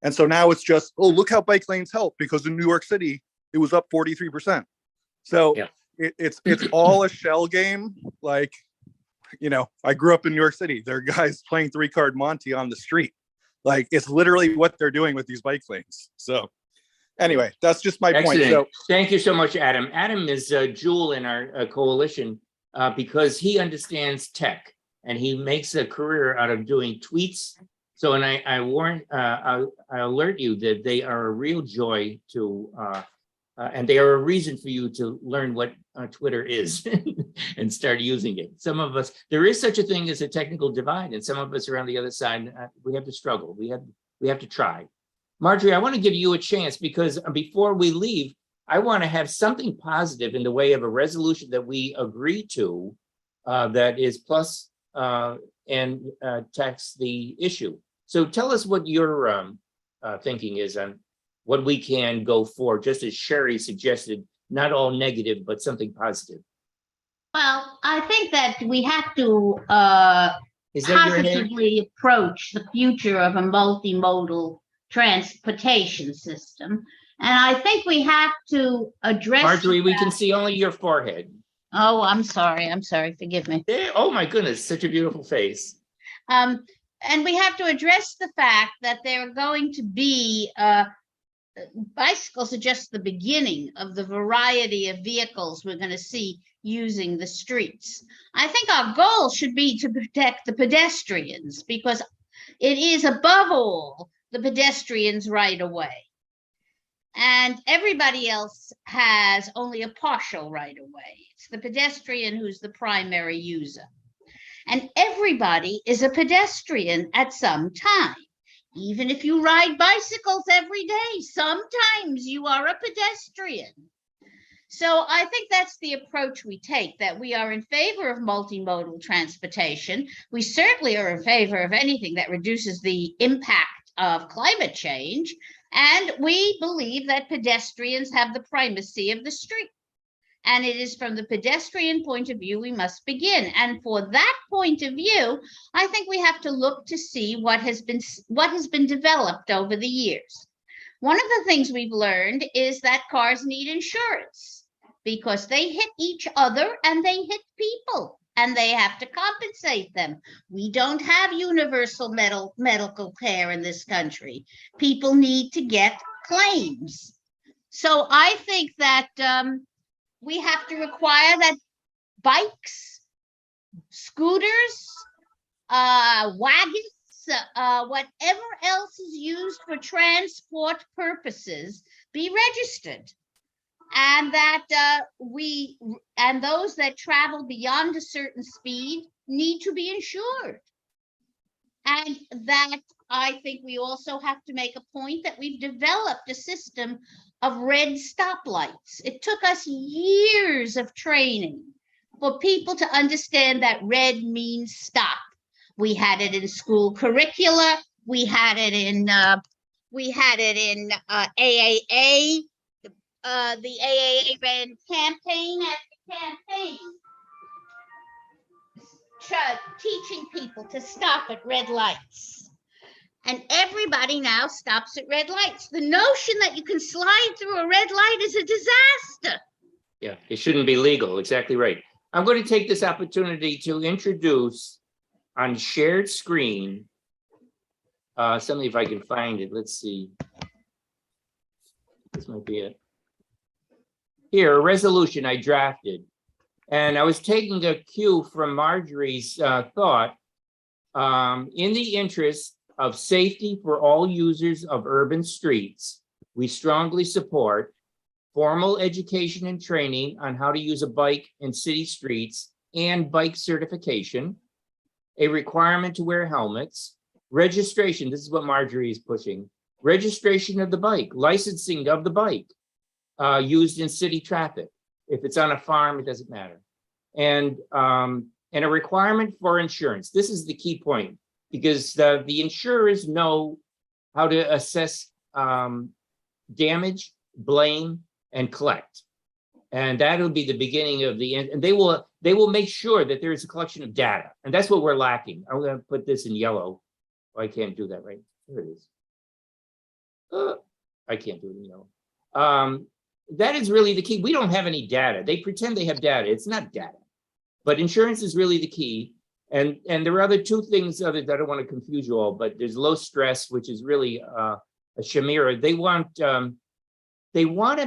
And so now it's just, oh, look how bike lanes help, because in New York City, it was up 43%. So it's all a shell game. Like, I grew up in New York City. There are guys playing 3-card Monte on the street. Like, it's literally what they're doing with these bike lanes. So anyway, that's just my point. So thank you so much, Adam. Adam is a jewel in our coalition because he understands tech and he makes a career out of doing tweets. So, and I alert you that they are a real joy to, and they are a reason for you to learn what Twitter is and start using it. Some of us, there is such a thing as a technical divide, and some of us are on the other side. We have to struggle. We have to try. Marjorie, I want to give you a chance, because before we leave, I want to have something positive in the way of a resolution that we agree to that is plus and tax the issue. So tell us what your thinking is on what we can go for, just as Sherry suggested, not all negative, but something positive. Well, I think that we have to Is that your hand? positively approach the future of a multimodal transportation system. And I think we have to address— Marjorie, we can see only your forehead. Oh, I'm sorry, forgive me. Oh my goodness, such a beautiful face. And we have to address the fact that there are going to be bicycles are just the beginning of the variety of vehicles we're going to see using the streets. I think our goal should be to protect the pedestrians, because it is above all the pedestrians' right of way. And everybody else has only a partial right of way. It's the pedestrian who's the primary user. And everybody is a pedestrian at some time. Even if you ride bicycles every day, sometimes you are a pedestrian. So I think that's the approach we take, that we are in favor of multimodal transportation. We certainly are in favor of anything that reduces the impact of climate change. And we believe that pedestrians have the primacy of the street. And it is from the pedestrian point of view we must begin. And for that point of view, I think we have to look to see what has been developed over the years. One of the things we've learned is that cars need insurance, because they hit each other and they hit people, and they have to compensate them. We don't have universal medical care in this country. People need to get claims. So I think that we have to require that bikes, scooters, wagons, whatever else is used for transport purposes be registered. And that and those that travel beyond a certain speed need to be insured. And that I think we also have to make a point that we've developed a system of red stoplights. It took us years of training for people to understand that red means stop. We had it in school curricula. We had it in AAA. The AAA ran campaign after campaign, teaching people to stop at red lights. And everybody now stops at red lights. The notion that you can slide through a red light is a disaster. Yeah, it shouldn't be legal. Exactly right. I'm going to take this opportunity to introduce on shared screen something, if I can find it. Let's see. This might be it. Here, a resolution I drafted. And I was taking a cue from Marjorie's thought. In the interest of safety for all users of urban streets, we strongly support formal education and training on how to use a bike in city streets and bike certification, a requirement to wear helmets, registration, this is what Marjorie is pushing, registration of the bike, licensing of the bike used in city traffic. If it's on a farm, it doesn't matter. And a requirement for insurance. This is the key point, because the insurers know how to assess damage, blame, and collect. And that'll be the beginning of the end. And they will make sure that there is a collection of data. And that's what we're lacking. I'm going to put this in yellow. Oh, I can't do that right. There it is. I can't do it in yellow. That is really the key. We don't have any data. They pretend they have data. It's not data. But insurance is really the key. And there are other two things that I don't want to confuse you all, but there's low stress, which is really a chimera. They want to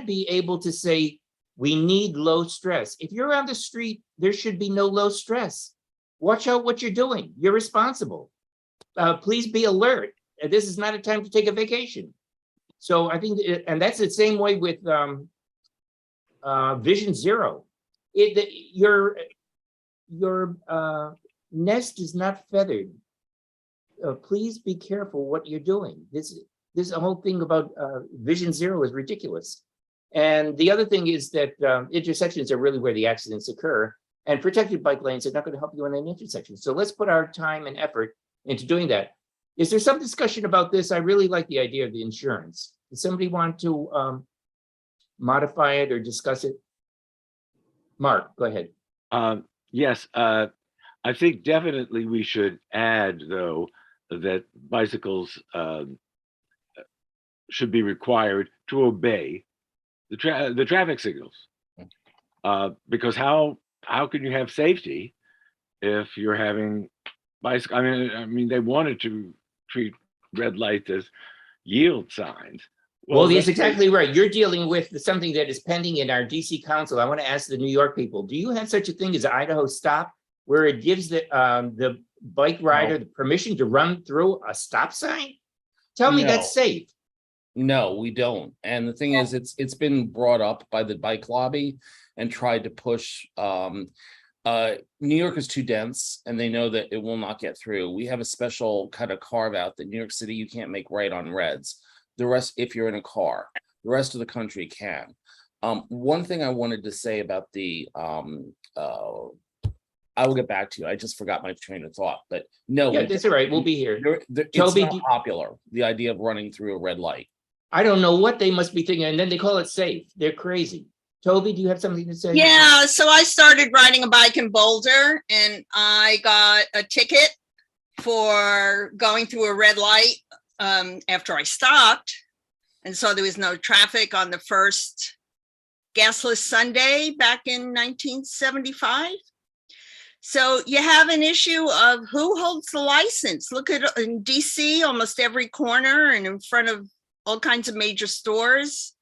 be able to say, we need low stress. If you're on the street, there should be no low stress. Watch out what you're doing. You're responsible. Please be alert. This is not a time to take a vacation. So I think, and that's the same way with Vision Zero. Your nest is not feathered. Please be careful what you're doing. This whole thing about Vision Zero is ridiculous. And the other thing is that intersections are really where the accidents occur, and protected bike lanes are not going to help you in an intersection. So let's put our time and effort into doing that. Is there some discussion about this? I really like the idea of the insurance. Does somebody want to modify it or discuss it? Mark, go ahead. Yes, I think definitely we should add, though, that bicycles should be required to obey the traffic signals. Because how can you have safety if you're having bicycle? I mean, they wanted to treat red light as yield signs. Well, that's exactly right. You're dealing with something that is pending in our DC Council. I want to ask the New York people, do you have such a thing as Idaho Stop, where it gives the bike rider the permission to run through a stop sign? Tell me that's safe. No, we don't. And the thing is, it's been brought up by the bike lobby and tried to push. New York is too dense, and they know that it will not get through. We have a special kind of carve out that New York City, you can't make right on reds. The rest, if you're in a car, the rest of the country can. One thing I wanted to say about the, I will get back to you. I just forgot my train of thought, but no. Yeah, that's all right. We'll be here. It's Toby, not popular, the idea of running through a red light. I don't know what they must be thinking, and then they call it safe. They're crazy. Toby, do you have something to say? Yeah, so I started riding a bike in Boulder, and I got a ticket for going through a red light after I stopped. And so there was no traffic on the first gasless Sunday back in 1975. So you have an issue of who holds the license. Look at in DC, almost every corner and in front of all kinds of major stores,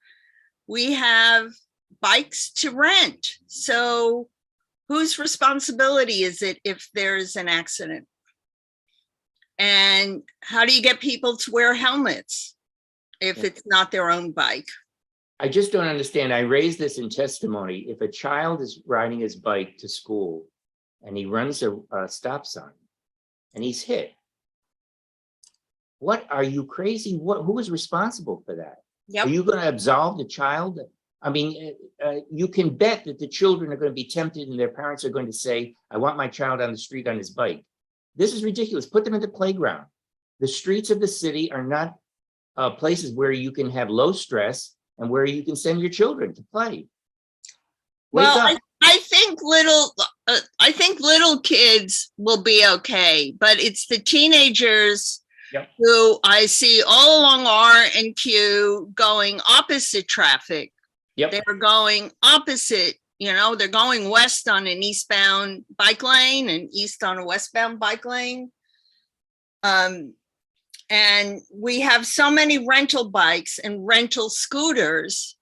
we have bikes to rent. So whose responsibility is it if there's an accident? And how do you get people to wear helmets if it's not their own bike? I just don't understand. I raised this in testimony. If a child is riding his bike to school and he runs a stop sign and he's hit, what, are you crazy? Who is responsible for that? Yep. Are you going to absolve the child? I mean, you can bet that the children are going to be tempted and their parents are going to say, I want my child on the street on his bike. This is ridiculous. Put them in the playground. The streets of the city are not places where you can have low stress and where you can send your children to play. Well, I think little kids will be okay, but it's the teenagers who I see all along R and Q going opposite traffic. They're going opposite, they're going west on an eastbound bike lane and east on a westbound bike lane. And we have so many rental bikes and rental scooters.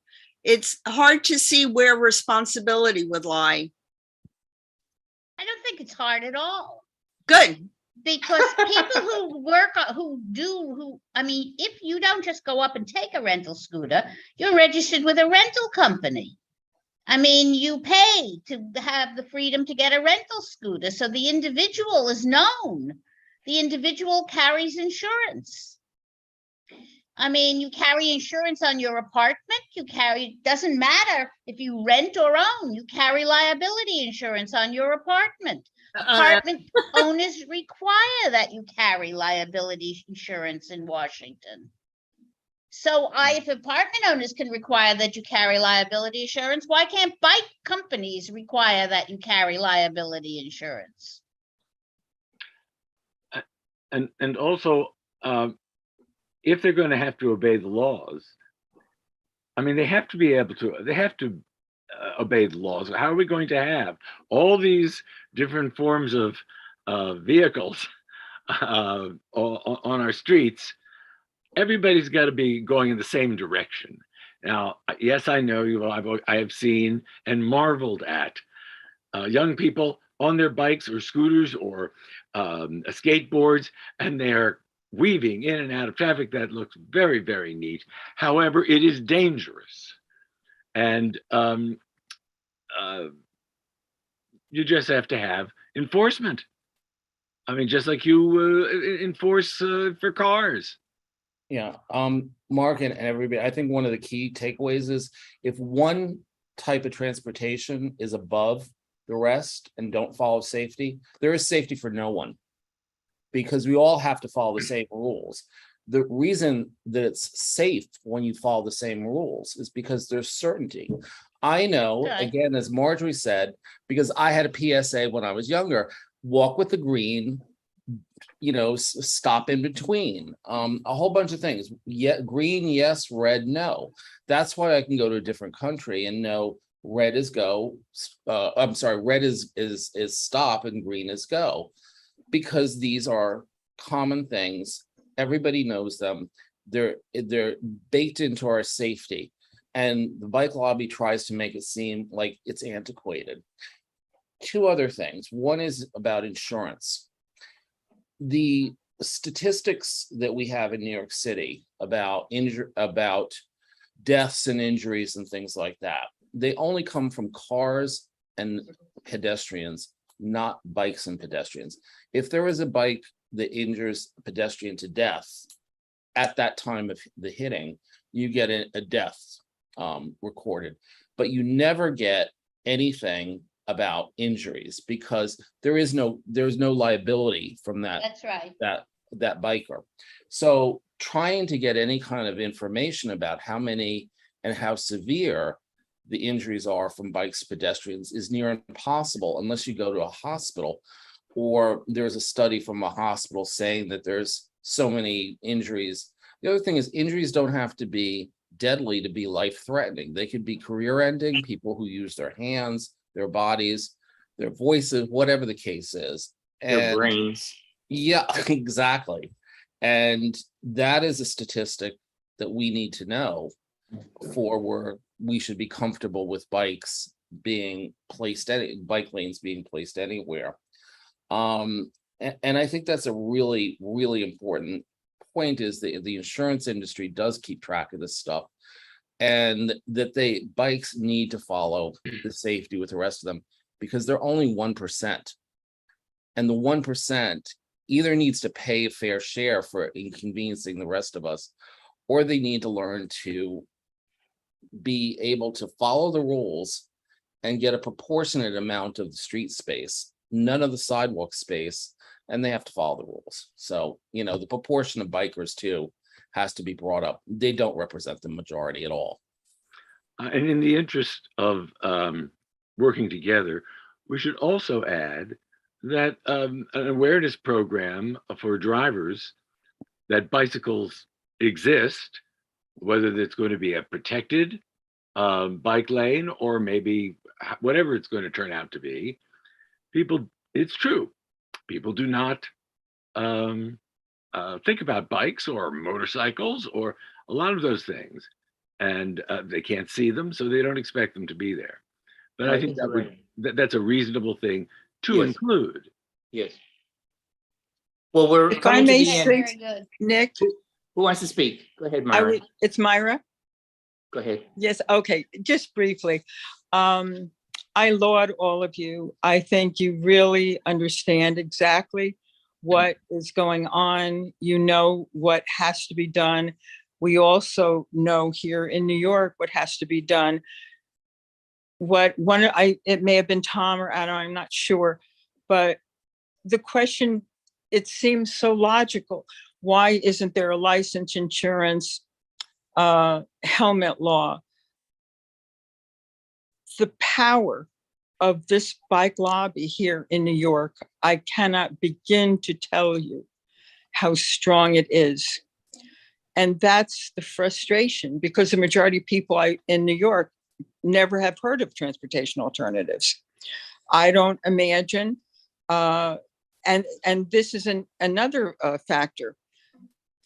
It's hard to see where responsibility would lie. I don't think it's hard at all. Good. Because people who work, I mean, if you don't just go up and take a rental scooter, you're registered with a rental company. I mean, you pay to have the freedom to get a rental scooter. So the individual is known. The individual carries insurance. I mean, you carry insurance on your apartment. Doesn't matter if you rent or own, you carry liability insurance on your apartment. Apartment owners require that you carry liability insurance in Washington. So if apartment owners can require that you carry liability insurance, why can't bike companies require that you carry liability insurance? And also, if they're going to have to obey the laws, I mean, they have to obey the laws. How are we going to have all these different forms of vehicles on our streets? Everybody's got to be going in the same direction. Now, yes, I know I have seen and marveled at young people on their bikes or scooters or skateboards, and they're weaving in and out of traffic. That looks very, very neat. However, it is dangerous. And you just have to have enforcement. I mean, just like you enforce for cars. Yeah, Mark and everybody, I think one of the key takeaways is if one type of transportation is above the rest and don't follow safety, there is safety for no one, because we all have to follow the same rules. The reason that it's safe when you follow the same rules is because there's certainty. I know, Okay. again, as Marjorie said, because I had a PSA when I was younger, walk with the green, stop in between, a whole bunch of things. Yeah, green, yes, red, no. That's why I can go to a different country and know red is go. Red is stop and green is go, because these are common things. Everybody knows them. They're baked into our safety, and the bike lobby tries to make it seem like it's antiquated. Two other things. One is about insurance. The statistics that we have in New York City about deaths and injuries and things like that, they only come from cars and pedestrians, not bikes and pedestrians. If there is a bike that injures a pedestrian to death at that time of the hitting, you get a death recorded, but you never get anything about injuries, because there's no liability from That's right. that biker. So trying to get any kind of information about how many and how severe the injuries are from bikes, pedestrians is near impossible unless you go to a hospital, or there's a study from a hospital saying that there's so many injuries. The other thing is, injuries don't have to be deadly to be life-threatening. They could be career-ending. People who use their hands, their bodies, their voices, whatever the case is. Their brains. Yeah, exactly. And that is a statistic that we need to know for where we should be comfortable with bikes being placed, bike lanes being placed anywhere. And I think that's a really, really important point, is that the insurance industry does keep track of this stuff, and that bikes need to follow the safety with the rest of them, because they're only 1%. And the 1% either needs to pay a fair share for inconveniencing the rest of us, or they need to learn to be able to follow the rules and get a proportionate amount of the street space, none of the sidewalk space, and they have to follow the rules. So, the proportion of bikers too has to be brought up. They don't represent the majority at all. And in the interest of working together, we should also add that an awareness program for drivers that bicycles exist, whether it's going to be a protected bike lane or maybe whatever it's going to turn out to be. It's true. People do not think about bikes or motorcycles or a lot of those things, and they can't see them, so they don't expect them to be there. But I think you're that would right. that's a reasonable thing to Yes. include. Yes. Well, we're If I coming to may the end. say, Very good. Nick, Who wants to speak? Go ahead, I Myra. would, it's Myra. Go ahead. Yes, okay, just briefly. I laud all of you. I think you really understand exactly what is going on. You know what has to be done. We also know here in New York what has to be done. It may have been Tom or Adam, I'm not sure, but the question, it seems so logical. Why isn't there a license, insurance, helmet law? The power of this bike lobby here in New York, I cannot begin to tell you how strong it is. And that's the frustration, because the majority of people in New York never have heard of transportation alternatives. I don't imagine, and this is another factor.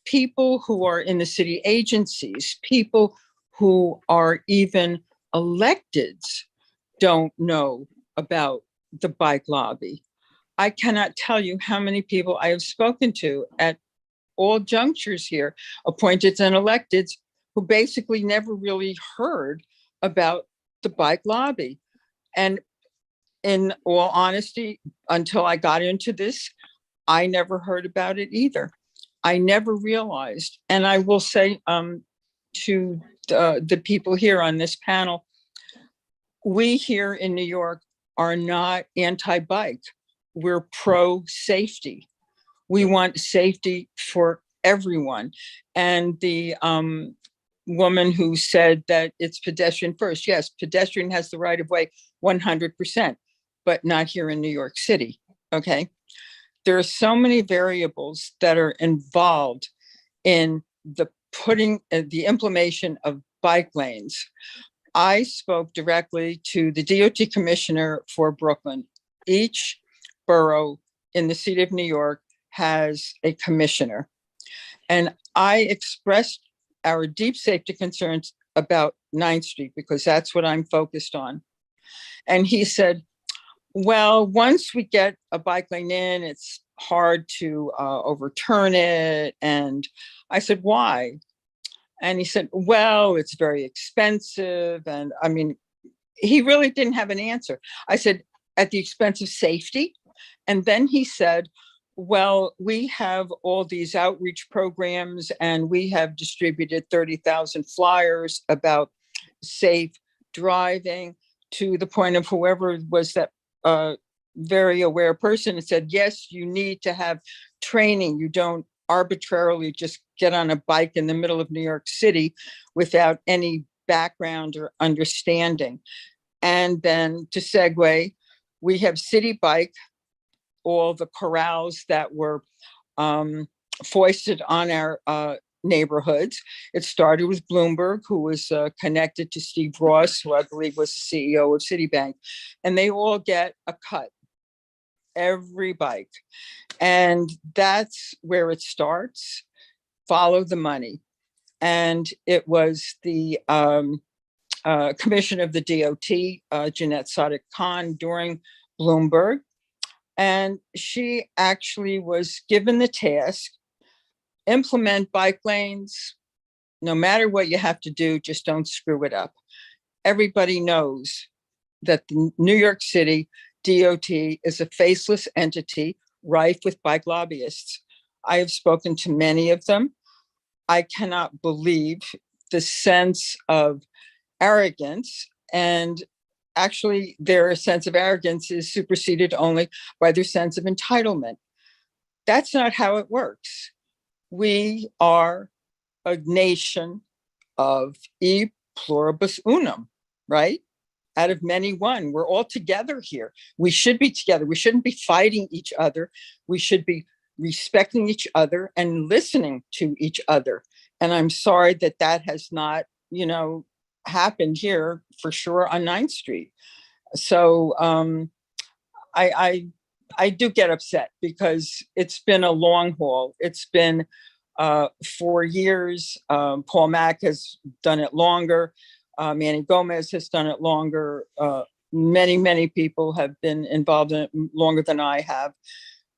People who are in the city agencies, people who are even electeds, don't know about the bike lobby. I cannot tell you how many people I have spoken to at all junctures here, appointed and electeds, who basically never really heard about the bike lobby. And in all honesty, until I got into this, I never heard about it either. I never realized, and I will say to the people here on this panel, we here in New York are not anti-bike. We're pro-safety. We want safety for everyone. And the woman who said that it's pedestrian first, yes, pedestrian has the right of way 100%, but not here in New York City, okay? There are so many variables that are involved in the implementation of bike lanes. I spoke directly to the DOT commissioner for Brooklyn. Each borough in the city of New York has a commissioner. And I expressed our deep safety concerns about 9th Street because that's what I'm focused on. And he said, well, once we get a bike lane in, it's hard to overturn it. And I said, why? And he said, well, it's very expensive. And I mean, he really didn't have an answer. I said, at the expense of safety? And then he said, well, we have all these outreach programs and we have distributed 30,000 flyers about safe driving, to the point of whoever was that very aware person and said, yes, you need to have training. You don't arbitrarily just get on a bike in the middle of New York City without any background or understanding. And then to segue, we have City Bike, all the corrals that were foisted on our neighborhoods. It started with Bloomberg, who was connected to Steve Ross, who I believe was the CEO of Citibank, and they all get a cut, every bike. And that's where it starts. Follow the money. And it was the commissioner of the DOT, Jeanette Sadiq-Khan, during Bloomberg. And she actually was given the task, implement bike lanes, no matter what you have to do, just don't screw it up. Everybody knows that the New York City DOT is a faceless entity rife with bike lobbyists. I have spoken to many of them. I cannot believe the sense of arrogance, and actually their sense of arrogance is superseded only by their sense of entitlement. That's not how it works. We are a nation of e pluribus unum, right? Out of many one. We're all together here. We should be together. We shouldn't be fighting each other. We should be respecting each other and listening to each other. And I'm sorry that that has not, happened here for sure on 9th Street. So I I do get upset because it's been a long haul. It's been 4 years. Paul Mack has done it longer. Manny Gomez has done it longer. Many people have been involved in it longer than I have.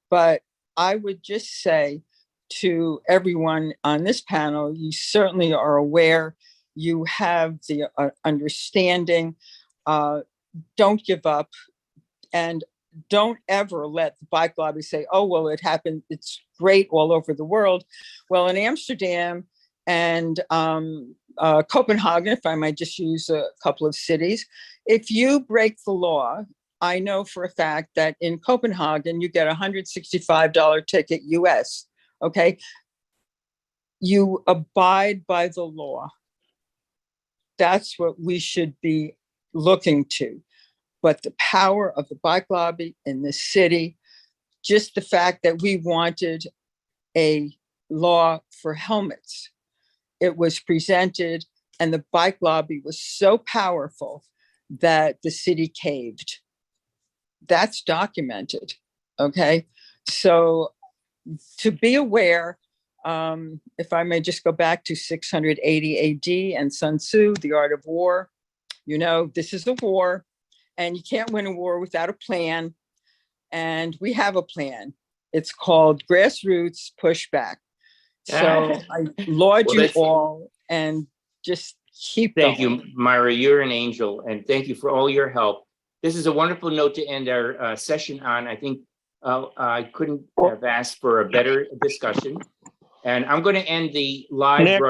But I would just say to everyone on this panel, you certainly are aware, you have the understanding, don't give up, and don't ever let the bike lobby say, oh, well, it happened, it's great all over the world. Well, in Amsterdam and Copenhagen, if I might just use a couple of cities, if you break the law, I know for a fact that in Copenhagen, you get a $165 ticket US, okay? You abide by the law. That's what we should be looking to. But the power of the bike lobby in this city, just the fact that we wanted a law for helmets, it was presented and the bike lobby was so powerful that the city caved. That's documented, okay? So to be aware, if I may just go back to 680 AD and Sun Tzu, The Art of War, you know, this is a war and you can't win a war without a plan. And we have a plan. It's called grassroots pushback. So I laud Well, you that's- all and just keep Thank going. you, Myra. You're an angel, and thank you for all your help. This is a wonderful note to end our session on. I think I couldn't have asked for a better discussion. And I'm going to end the live. Nick,